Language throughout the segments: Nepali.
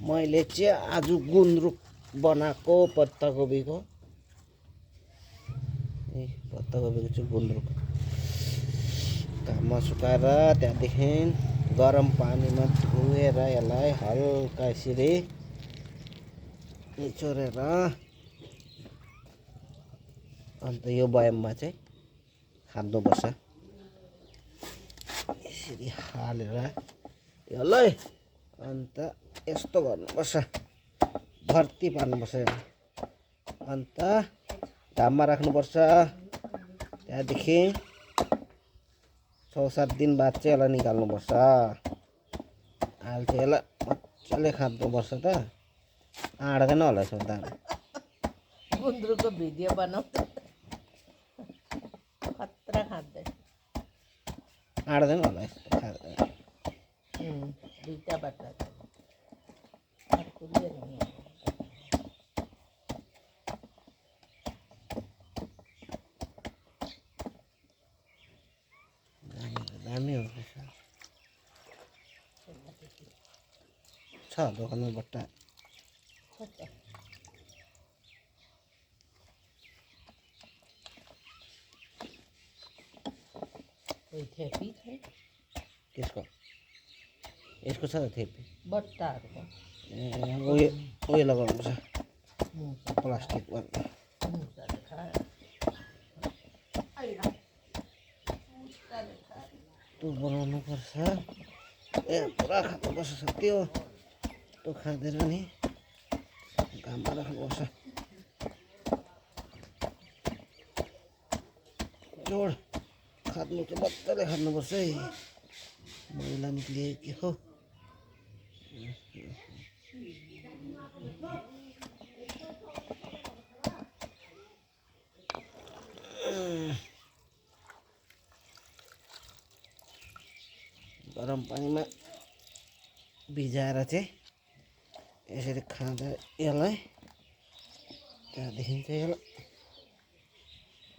मैले चाहिँ आज गुन्द्रुक बनाएको पत्ताकोबीको चाहिँ गुन्द्रुक घाममा सुकाएर त्यहाँदेखि गरम पानीमा धोएर यसलाई हल्का यसरी निचोरेर अन्त यो बयममा चाहिँ हाल्नुपर्छ। यसरी हालेर यसलाई अन्त यस्तो गर्नुपर्छ, भर्ती पार्नुपर्छ। अन्त घाममा राख्नुपर्छ। त्यहाँदेखि 6-7 दिन बाद चाहिँ यसलाई निकाल्नुपर्छ। अहिले चाहिँ यसलाई मजाले खाँद्नुपर्छ त, आँड्दैन होला यसो त। गुन्द्रुकको भिडियो बनाउँछ, खतरा खाँदै आँड्दैन होला यस्तो दुईटा बाटा दामी हो छ दोकानमा बट्टा थेपी छ त्यसको यसको छ त थेपी बट्टाहरूको उयो लगाउनुपर्छ प्लास्टिक त्यो बनाउनु पर्छ। पुरा खानुपर्छ त्यो त्यो खाँदैन नि, घाममा राख्नुपर्छ। जोड खानु चाहिँ मजाले खानुपर्छ है, मैला निक्लियो के हो। गरम पानीमा भिजाएर चाहिँ यसरी खाँदा यसलाई त्यहाँदेखि चाहिँ यसलाई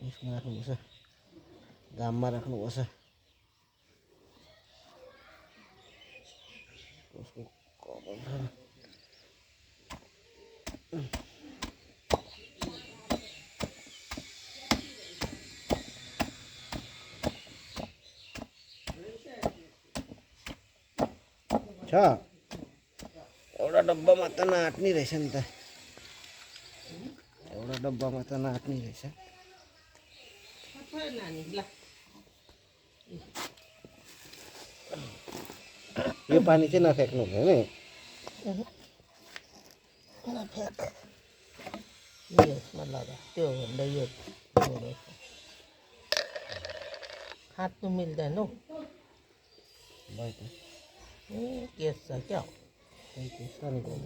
यसमा राख्नुपर्छ, घाममा राख्नुपर्छ। उसको छ एउटा डब्बामा त नाट्ने रहेछ नि त, एउटा डब्बामा त नाट्ने रहेछ। यो पानी चाहिँ नफ्याँक्नु भयो नि, नफ्याँक यसमा लगा, त्यो भन्दा यो खाँच्नु मिल्दैन हौ। के छ क्या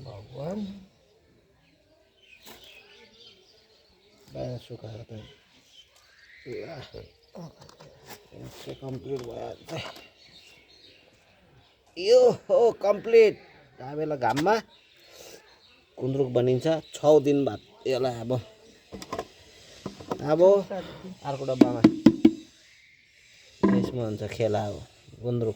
भगवान बाहिर सुकाएर त कम्प्लिट भयो। यो हो कम्प्लिट। अब बेला घाममा गुन्द्रुक बनिन्छ 6 दिन बाद। यसलाई अब अर्को डब्बामा यसमा हुन्छ खेला हो गुन्द्रुक।